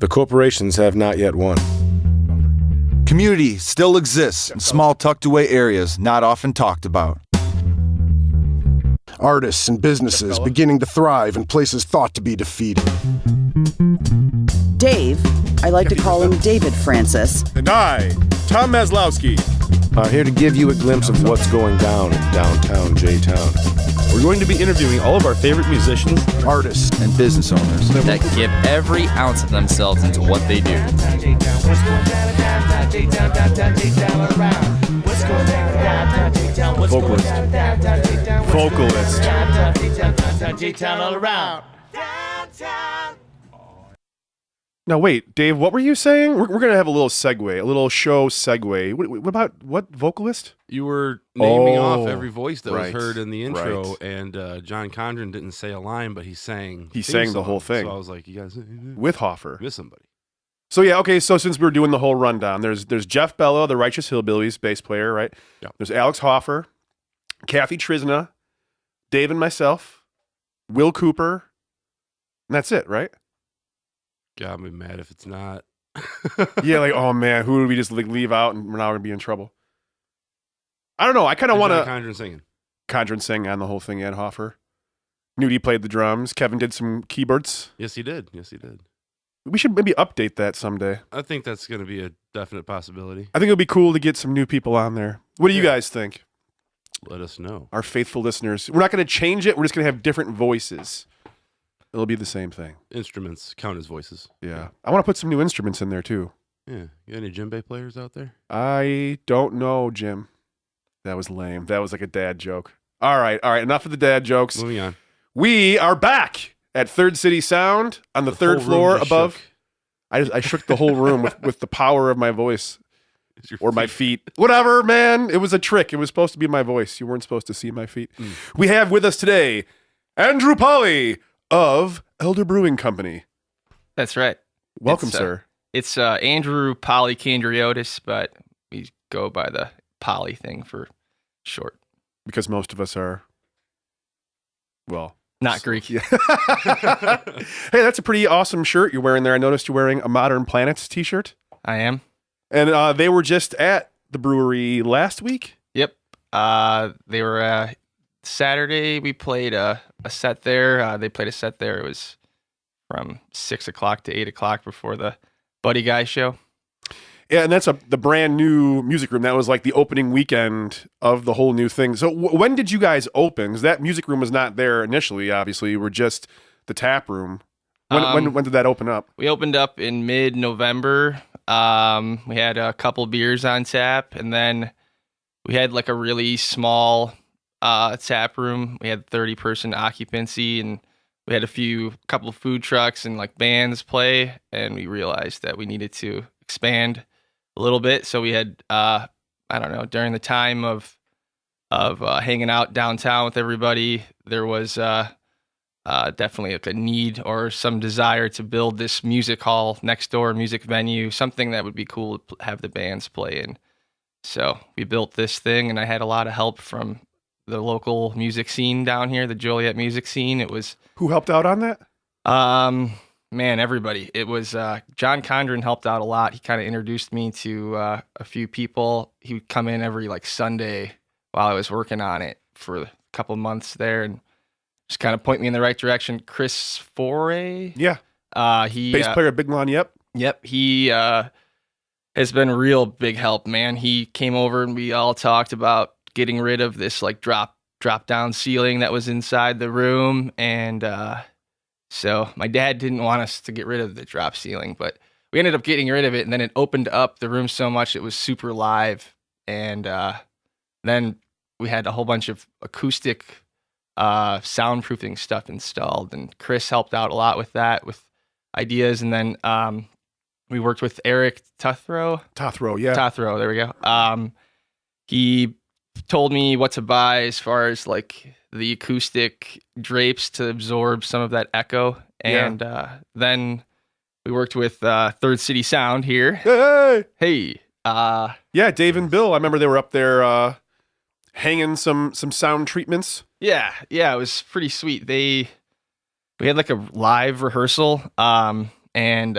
The corporations have not yet won. Community still exists in small tucked-away areas not often talked about. Artists and businesses beginning to thrive in places thought to be defeated. Dave, I like to call him David Francis. And I, Tom Maslowski, are here to give you a glimpse of what's going down in downtown J-Town. We're going to be interviewing all of our favorite musicians, Artists and business owners that give every ounce of themselves into what they do. Vocalist. Now wait, Dave, what were you saying? We're going to have a little segue, a little show segue. What about what vocalist? You were naming off every voice that right, was heard in the intro, right. and John Condren didn't say a line, but he sang. He sang the whole thing. So I was like, you guys with Hoffer. With somebody. So yeah, okay. So since we were doing the whole rundown, there's Jeff Bello, the Righteous Hillbillies bass player, right? Yeah. There's Alex Hoffer, Kathy Trizna, Dave and myself, Will Cooper, and that's it, right? God, I'd be mad if it's not. Yeah, like, oh man, who did we just leave out and we're now going to be in trouble? I don't know. I kind of want to... Condren singing. Condren sang on the whole thing, Ed Hoffer. Nudie played the drums. Kevin did some keyboards. Yes, he did. Yes, he did. We should maybe update that someday. I think that's going to be a definite possibility. I think it would be cool to get some new people on there. What do you guys think? Let us know. Our faithful listeners. We're not going to change it. We're just going to have different voices. It'll be the same thing. Instruments count as voices. Yeah. I want to put some new instruments in there, too. Yeah. You got any djembe players out there? I don't know, Jim. That was lame. That was like a dad joke. All right. Enough of the dad jokes. Moving on. We are back at Third City Sound on the third floor above. Shook. I shook the whole room with the power of my voice. Or my feet. Whatever, man. It was a trick. It was supposed to be my voice. You weren't supposed to see my feet. We have with us today Andrew Polly of Elder Brewing Company. That's right. Welcome, sir. It's Andrew Polykandriotis, but we go by the Poly thing for short. Because most of us are, well... Not Greek. Yeah. Hey, that's a pretty awesome shirt you're wearing there. I noticed you're wearing a Modern Planets t-shirt. I am. And they were just at the brewery last week? Yep. They were Saturday. We played a set there. They played a set there. It was from 6 o'clock to 8 o'clock before the Buddy Guy show. Yeah, and that's the brand new music room. That was like the opening weekend of the whole new thing. So when did you guys open? Because that music room was not there initially, obviously. You were just the tap room. When did that open up? We opened up in mid-November. We had a couple beers on tap, and then we had like a really small tap room. We had 30-person occupancy, and we had a couple of food trucks and like bands play, and we realized that we needed to expand a little bit. So we had, I don't know, during the time of hanging out downtown with everybody, there was definitely like a need or some desire to build this music hall next door, music venue, something that would be cool to have the bands play in. So we built this thing, and I had a lot of help from the local music scene down here, the Joliet music scene. It was... Who helped out on that? Man, everybody. It was John Condren helped out a lot. He kind of introduced me to a few people. He would come in every like Sunday while I was working on it for a couple months there and just kind of point me in the right direction. Chris Foray. Yeah. He bass player at Big Lawn, yep. Yep. He has been a real big help, man. He came over and we all talked about getting rid of this like drop down ceiling that was inside the room, and so my dad didn't want us to get rid of the drop ceiling, but we ended up getting rid of it, and then it opened up the room so much it was super live, and then we had a whole bunch of acoustic soundproofing stuff installed, and Chris helped out a lot with that, with ideas, and then we worked with Eric Tuthrow, yeah. Tuthrow, there we go. He told me what to buy as far as like the acoustic drapes to absorb some of that echo. And then we worked with Third City Sound here. Hey. Yeah, Dave and Bill. I remember they were up there hanging some sound treatments. Yeah, it was pretty sweet. We had like a live rehearsal, and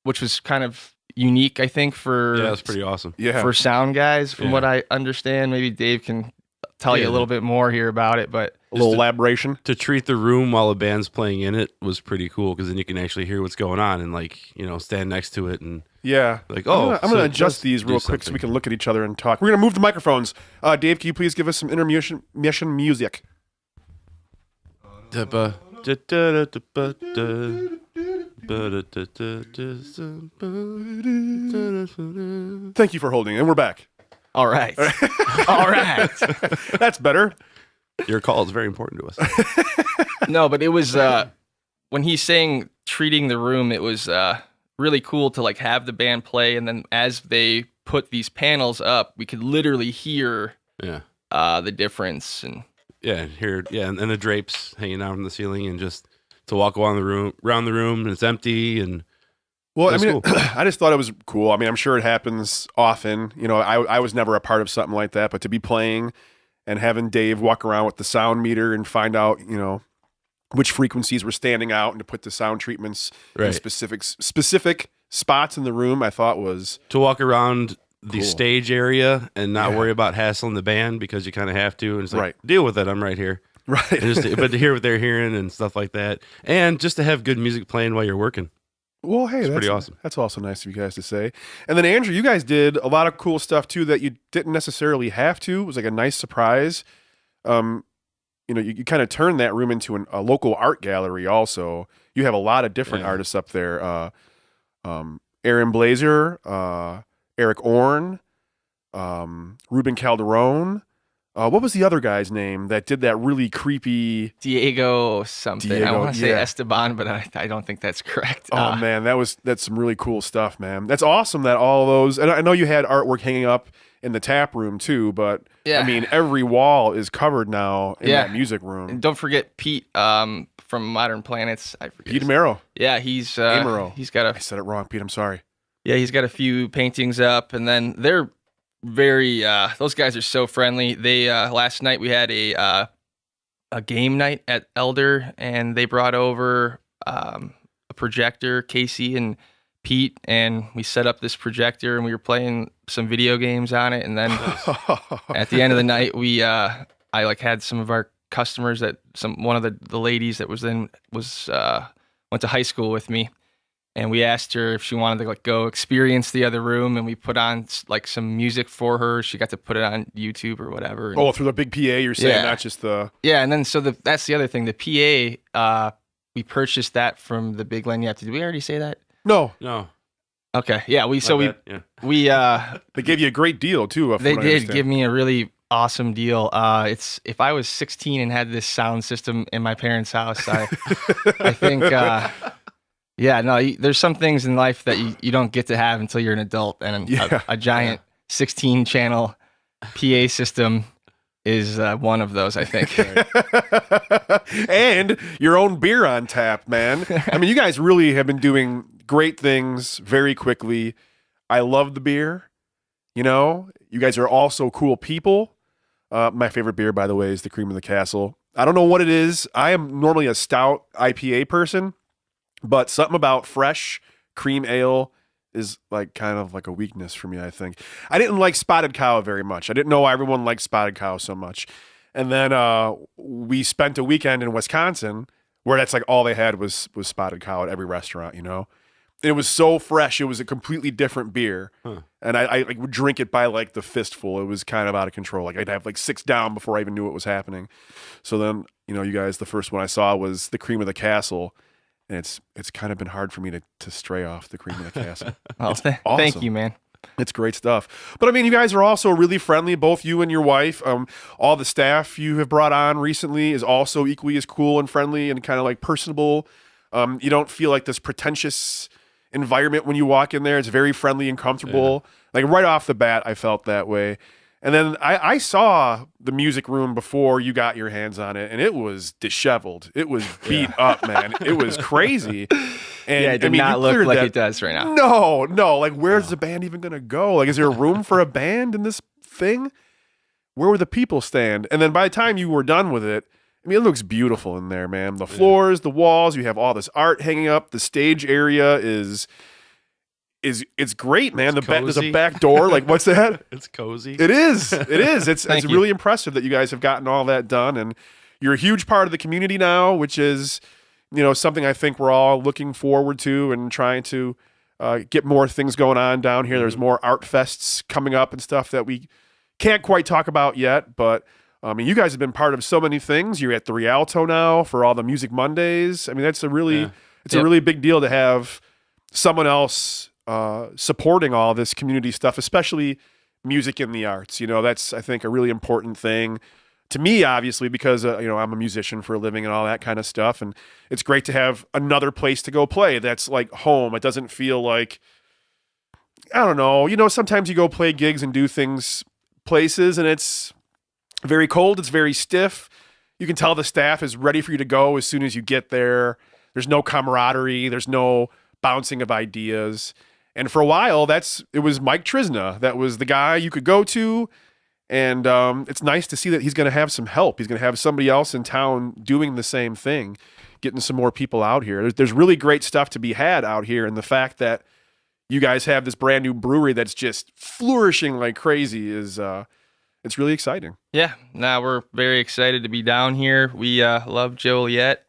which was kind of unique, I think, for Yeah, that's pretty awesome. Yeah. for sound guys, from Yeah. what I understand. Maybe Dave can tell you Yeah. a little bit more here about it, but A little elaboration. To treat the room while a band's playing in it was pretty cool because then you can actually hear what's going on and stand next to it and Yeah. like, I'm oh, gonna so it adjust does these do real quick so we something. can look at each other and talk. We're gonna move the microphones. Dave, can you please give us some intermission music? Thank you for holding, and we're back. all right. All right. That's better. Your call is very important to us. No, but it was when he's saying treating the room, it was really cool to like have the band play, and then as they put these panels up, we could literally hear Yeah. the difference. And And the drapes hanging out from the ceiling, and just to walk around the room, and it's empty, and Well, I That's mean, cool. I just thought it was cool. I mean, I'm sure it happens often. You know, I was never a part of something like that, but to be playing and having Dave walk around with the sound meter and find out, which frequencies were standing out and to put the sound treatments in Right. specific spots in the room, I thought was to walk around the Cool. stage area and not Yeah. worry about hassling the band because you kind of have to, and it's like, Right. deal with it. I'm right here. right. But to hear what they're hearing and stuff like that, and just to have good music playing while you're working. Well, hey, that's pretty awesome. That's also nice of you guys to say. And then Andrew, you guys did a lot of cool stuff too that you didn't necessarily have to. It was like a nice surprise. You kind of turned that room into a local art gallery. Also, you have a lot of different Yeah. artists up there. Aaron Blazer, Eric Orn, Ruben Calderon. What was the other guy's name that did that really creepy? Diego something. I Diego, want to say yeah. Esteban, but I don't think that's correct. Oh man, that's some really cool stuff, man. That's awesome that all those. And I know you had artwork hanging up in the tap room too, but Yeah. I mean every wall is covered now in Yeah. that music room. And don't forget Pete from Modern Planets. I forget. Pete his- Amaro. Yeah, he's Amaro. he's got I said it wrong, Pete. I'm sorry. he's got a few paintings up, and then they're very those guys are so friendly. They last night we had a game night at Elder, and they brought over a projector, Casey and Pete, and we set up this projector and we were playing some video games on it, and then at the end of the night I had some of our customers that one of the ladies that went to high school with me. And we asked her if she wanted to go experience the other room, and we put on some music for her. She got to put it on YouTube or whatever. And, Through the big PA, you're saying, Yeah. not just the. yeah, and then that's the other thing. The PA, we purchased that from the Big Lanyap. Did we already say that? No, No. Okay, yeah. My bad. Yeah. they gave you a great deal too. They did give me a really awesome deal. It's if I was 16 and had this sound system in my parents' house, I think. Yeah, no, there's some things in life that you don't get to have until you're an adult, and Yeah. a giant 16-channel PA system is one of those, I think. And your own beer on tap, man. I mean, you guys really have been doing great things very quickly. I love the beer. You guys are also cool people. My favorite beer, by the way, is the Cream of the Castle. I don't know what it is. I am normally a stout IPA person, but something about fresh cream ale is kind of like a weakness for me, I think. I didn't like Spotted Cow very much. I didn't know everyone liked Spotted Cow so much. And then we spent a weekend in Wisconsin where that's all they had was Spotted Cow at every restaurant, It was so fresh. It was a completely different beer. Huh. And I would drink it by the fistful. It was kind of out of control. I'd have 6 down before I even knew what was happening. So then, you guys, the first one I saw was the Cream of the Castle. And it's kind of been hard for me to stray off the Cream of the Castle. Well, It's thank awesome. you, man. It's great stuff. But I mean, you guys are also really friendly, both you and your wife. All the staff you have brought on recently is also equally as cool and friendly and kind of personable. You don't feel this pretentious environment when you walk in there. It's very friendly and comfortable. Right off the bat, I felt that way. And then I saw the music room before you got your hands on it, and it was disheveled. It was beat up, man. It was crazy. And Yeah, it did not you look cleared like that- it does right now. No. Where's the band even going to go? Is there a room for a band in this thing? Where would the people stand? And then by the time you were done with it, I mean, it looks beautiful in there, man. The floors, the walls, you have all this art hanging up. The stage area is, it's great, man. It's There's a cozy. back door. Like, what's that? It's cozy. It is. It is. It's Thank you. really impressive that you guys have gotten all that done, and you're a huge part of the community now, which is, something I think we're all looking forward to and trying to get more things going on down here. There's more art fests coming up and stuff that we can't quite talk about yet, but I mean, you guys have been part of so many things. You're at the Rialto now for all the Music Mondays. I mean, that's a really big deal to have someone else supporting all this community stuff, especially music in the arts. That's, I think, a really important thing to me, obviously, because, I'm a musician for a living and all that kind of stuff. And it's great to have another place to go play that's like home. It doesn't feel like, I don't know, sometimes you go play gigs and do things places and it's very cold. It's very stiff. You can tell the staff is ready for you to go as soon as you get there. There's no camaraderie. There's no bouncing of ideas. And for a while, it was Mike Trisna. That was the guy you could go to. And it's nice to see that he's going to have some help. He's going to have somebody else in town doing the same thing, getting some more people out here. There's really great stuff to be had out here. And the fact that you guys have this brand new brewery that's just flourishing like crazy is it's really exciting. Yeah, we're very excited to be down here. We love Joliet.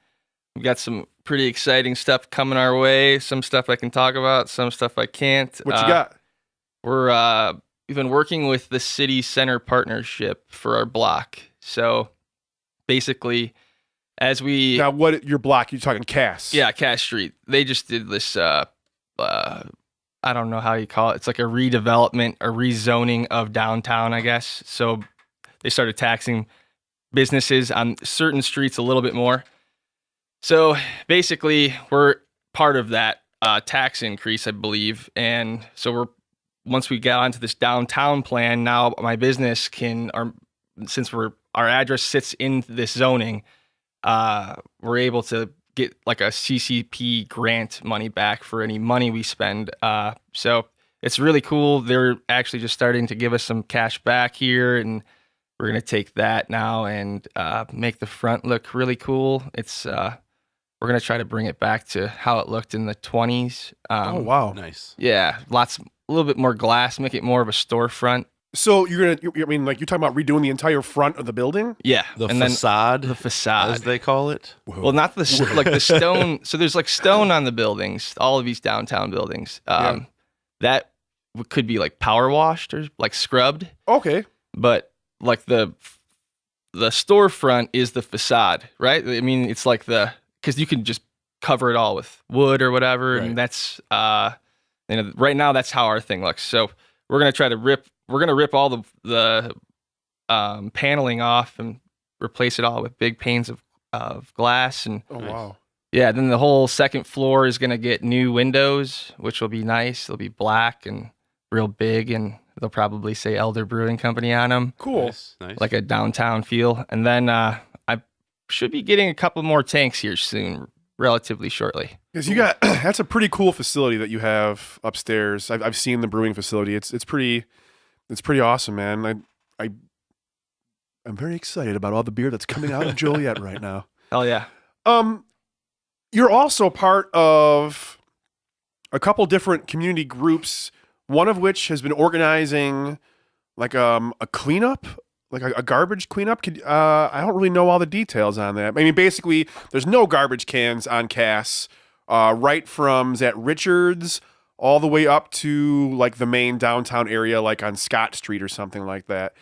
We've got some pretty exciting stuff coming our way. Some stuff I can talk about, some stuff I can't. What you got? We've been working with the City Center Partnership for our block. So basically, Now, what your block? You're talking Cass? Yeah, Cass Street. They just did this, I don't know how you call it. It's like a redevelopment, a rezoning of downtown, I guess. So they started taxing businesses on certain streets a little bit more. So basically, we're part of that tax increase, I believe. And so once we got onto this downtown plan, now my business since our address sits in this zoning, we're able to get like a CCP grant money back for any money we spend. So it's really cool. They're actually just starting to give us some cash back here, and we're going to take that now and make the front look really cool. We're going to try to bring it back to how it looked in the 20s. Oh, wow. Nice. Yeah, a little bit more glass, make it more of a storefront. So you're talking about redoing the entire front of the building? Yeah. The and facade, then the facade, as they call it. Well, not the stone. So there's like stone on the buildings, all of these downtown buildings. That could be like power washed or like scrubbed. Okay. But like the storefront is the facade, right? I mean, it's like because you can just cover it all with wood or whatever, Right. and that's right now that's how our thing looks. So we're gonna try to rip all the paneling off and replace it all with big panes of glass. And Oh, wow. yeah, then the whole second floor is gonna get new windows, which will be nice. They'll be black and real big, and they'll probably say Elder Brewing Company on them. Cool. Nice. Like a downtown feel. And then I should be getting a couple more tanks here soon, relatively shortly. Because you got that's a pretty cool facility that you have upstairs. I've seen the brewing facility. It's pretty awesome, man. I'm very excited about all the beer that's coming out of Joliet right now. Hell yeah. You're also part of a couple different community groups, one of which has been organizing like a cleanup, like a garbage cleanup. I don't really know all the details on that. I mean, basically, there's no garbage cans on Cass, right from at Richards all the way up to like the main downtown area, like on Scott Street or something like that.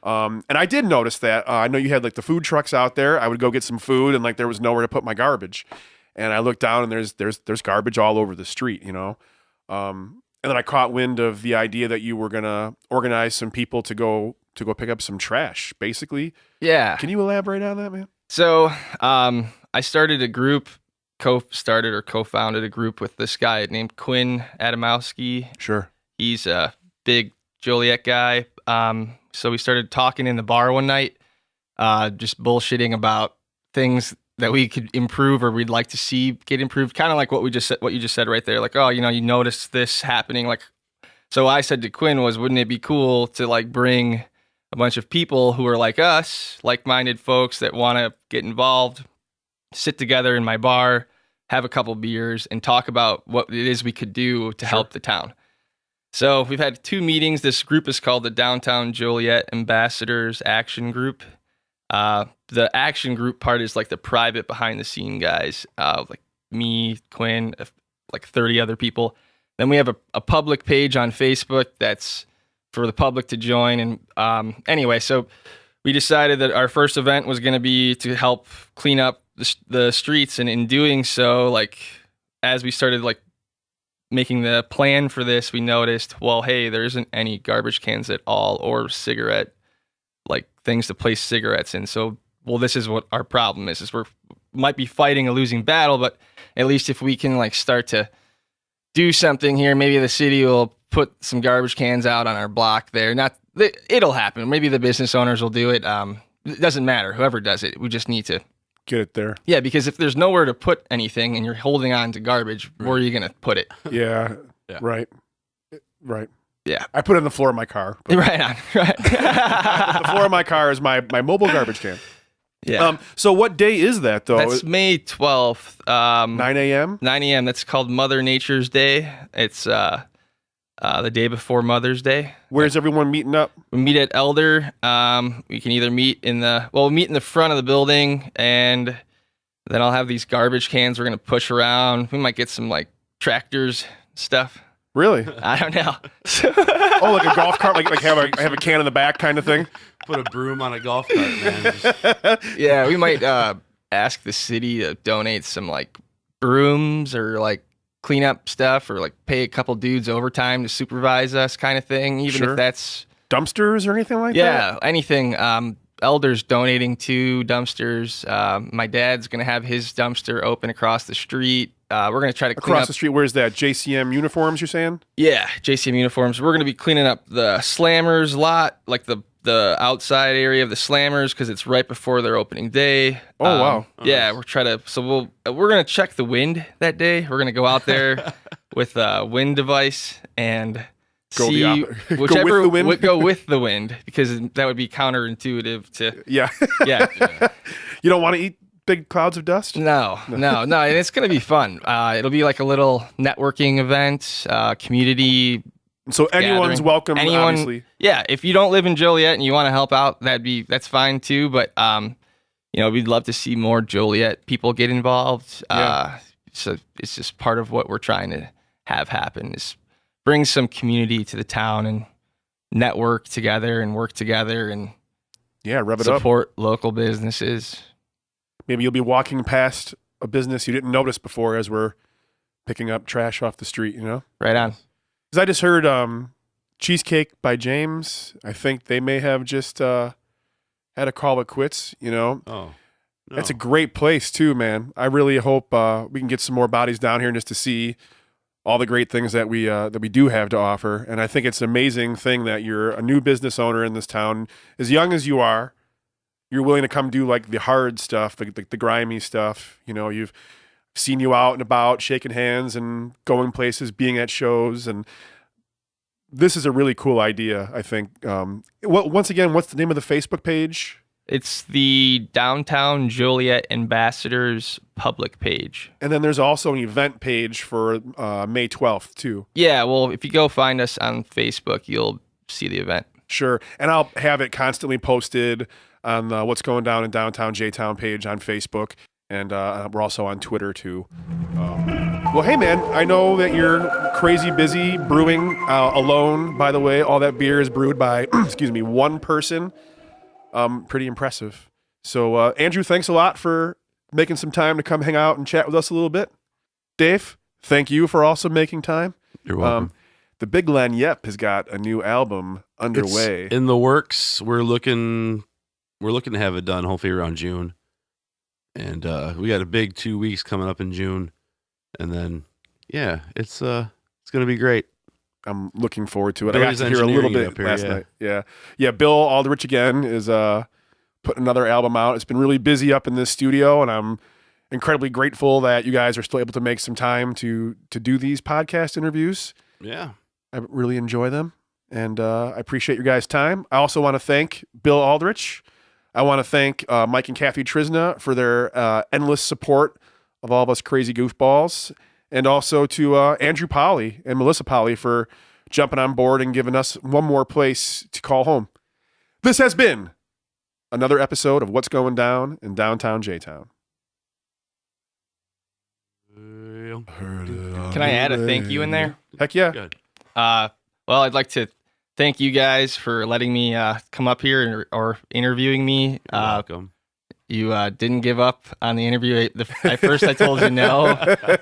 And I did notice that. I know you had like the food trucks out there. I would go get some food, and like there was nowhere to put my garbage. And I looked down, and there's garbage all over the street, you know. And then I caught wind of the idea that you were gonna organize some people to go pick up some trash, basically. Yeah. Can you elaborate on that, man? So I started a group, co-founded a group with this guy named Quinn Adamowski. Sure. He's a big Joliet guy. So we started talking in the bar one night, just bullshitting about things that we could improve or we'd like to see get improved. Kind of like what you just said right there. Like, oh, you noticed this happening. Like, so I said to Quinn wouldn't it be cool to like bring a bunch of people who are like us, like-minded folks that want to get involved, sit together in my bar, have a couple beers, and talk about what it is we could do to help the town. So we've had 2 meetings. This group is called the Downtown Joliet Ambassadors Action Group. The action group part is like the private behind the scene guys, like me, Quinn, like 30 other people. Then we have a public page on Facebook that's for the public to join. And anyway, so we decided that our first event was going to be to help clean up the streets. And in doing so, like as we started like making the plan for this, we noticed, well, hey, there isn't any garbage cans at all or cigarette, like things to place cigarettes in. So, well, this is what our problem is we're might be fighting a losing battle, but at least if we can like start to do something here, maybe the city will put some garbage cans out on our block there. It'll happen. Maybe the business owners will do it. It doesn't matter. Whoever does it, we just need to Get it there. Yeah, because if there's nowhere to put anything and you're holding on to garbage, where are you going to put it? Yeah. Yeah. Right. Right. Yeah. I put it on the floor of my car. Right on. Right. The floor of my car is my mobile garbage can. Yeah. So what day is that, though? That's May 12th. 9 a.m.? 9 a.m. That's called Mother Nature's Day. It's the day before Mother's Day. Where's everyone meeting up? We meet at Elder. We can either meet in the front of the building, and then I'll have these garbage cans we're going to push around. We might get some like tractors stuff. Really? I don't know. Oh, like a golf cart? Like have a can in the back kind of thing? Put a broom on a golf cart, man. Yeah, we might ask the city to donate some like brooms or like clean up stuff, or like pay a couple dudes overtime to supervise us kind of thing, even Sure. if that's Dumpsters or anything like that? yeah, anything. Elder's donating 2 dumpsters. My dad's gonna have his dumpster open across the street. We're gonna try to clean Across up the street, where's that? JCM uniforms, you're saying? Yeah, JCM uniforms. We're gonna be cleaning up the Slammers lot, like the outside area of the Slammers, because it's right before their opening day. Oh, wow. Yeah, we're gonna check the wind that day. We're gonna go out there with a wind device and Go see go with whichever the wind? would go with the wind, because that would be counterintuitive to Yeah. yeah. You don't want to eat big clouds of dust? No, and it's gonna be fun. It'll be like a little networking event, community. So anyone's gathering. welcome, obviously. Yeah, if you don't live in Joliet and you want to help out, that's fine too. But we'd love to see more Joliet people get involved. Yeah. So it's just part of what we're trying to have happen, is bring some community to the town and network together and work together and Yeah, rub it up. support local businesses. Maybe you'll be walking past a business you didn't notice before as we're picking up trash off the street, you know? Right on. Because I just heard Cheesecake by James. I think they may have just had a call it quits, you know? Oh. No. That's a great place too, man. I really hope we can get some more bodies down here just to see all the great things that we do have to offer. And I think it's an amazing thing that you're a new business owner in this town. As young as you are, you're willing to come do like the hard stuff, the grimy stuff. You know, you've seen you out and about, shaking hands and going places, being at shows, and this is a really cool idea, I think. Once again, what's the name of the Facebook page? It's the Downtown Joliet Ambassadors public page. And then there's also an event page for May 12th, too. Yeah, well, if you go find us on Facebook, you'll see the event. Sure. And I'll have it constantly posted on What's Going Down in Downtown J-Town page on Facebook. And we're also on Twitter, too. Well, hey, man, I know that you're crazy busy brewing alone, by the way. All that beer is brewed by, one person. Pretty impressive. So, Andrew, thanks a lot for making some time to come hang out and chat with us a little bit. Dave, thank you for also making time. You're welcome. The Big Len Yep has got a new album underway. It's in the works. We're looking to have it done hopefully around June. And we got a big 2 weeks coming up in June. And then yeah, it's gonna be great. I'm looking forward to it. Billy's I got to hear a little engineering it bit up here, last yeah. night. Yeah. Bill Aldrich again is putting another album out. It's been really busy up in this studio, and I'm incredibly grateful that you guys are still able to make some time to do these podcast interviews. Yeah. I really enjoy them, and I appreciate your guys' time. I also want to thank Bill Aldrich. I want to thank Mike and Kathy Trisna for their endless support of all of us crazy goofballs, and also to Andrew Polly and Mellisa Polly for jumping on board and giving us one more place to call home. This has been another episode of What's Going Down in Downtown J-Town. Can I add a thank you in there? Heck yeah. Good. Well, I'd like to thank you guys for letting me come up here or interviewing me. You're welcome. You didn't give up on the interview. At first, I told you no,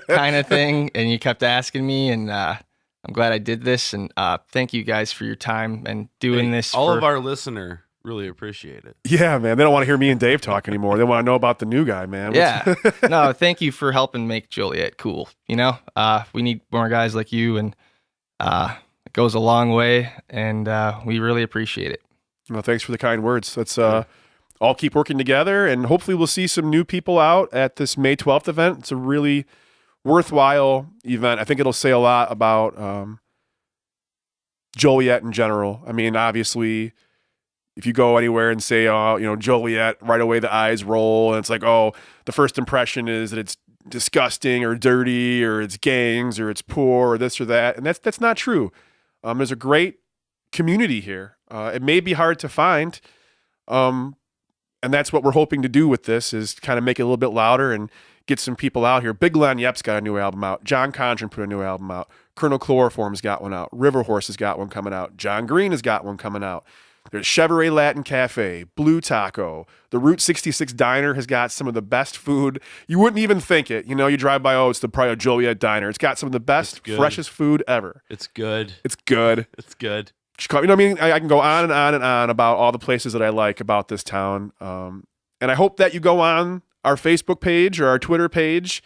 kind of thing, and you kept asking me, and I'm glad I did this. And thank you guys for your time and doing this. All of our listener really appreciate it. Yeah, man. They don't want to hear me and Dave talk anymore. They want to know about the new guy, man. Yeah. No, thank you for helping make Joliet cool. You know, we need more guys like you, and it goes a long way, and we really appreciate it. Well, thanks for the kind words. Let's all keep working together, and hopefully we'll see some new people out at this May 12th event. It's a really worthwhile event. I think it'll say a lot about Joliet in general. I mean, obviously, if you go anywhere and say, Joliet, right away the eyes roll, and it's like, oh, the first impression is that it's disgusting or dirty or it's gangs or it's poor or this or that, and that's not true. There's a great community here. It may be hard to find, and that's what we're hoping to do with this, is kind of make it a little bit louder and get some people out here. Big Len Yep's got a new album out. John Condren put a new album out. Colonel Chloroform's got one out. River Horse has got one coming out. John Green has got one coming out. There's Chevrolet Latin Cafe, Blue Taco. The Route 66 Diner has got some of the best food. You wouldn't even think it. You know, you drive by, it's probably a Joliet Diner. It's got some of the best, freshest food ever. It's good. It's good. It's good. You know what I mean? I can go on and on and on about all the places that I like about this town. And I hope that you go on our Facebook page or our Twitter page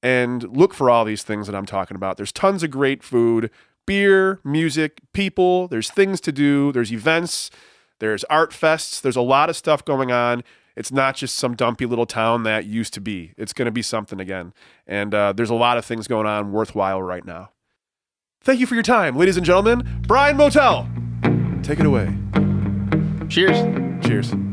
and look for all these things that I'm talking about. There's tons of great food. Beer, music, people, there's things to do, there's events, there's art fests, there's a lot of stuff going on. It's not just some dumpy little town that used to be. It's going to be something again. And there's a lot of things going on worthwhile right now. Thank you for your time, ladies and gentlemen. Brian Motel, take it away. Cheers. Cheers.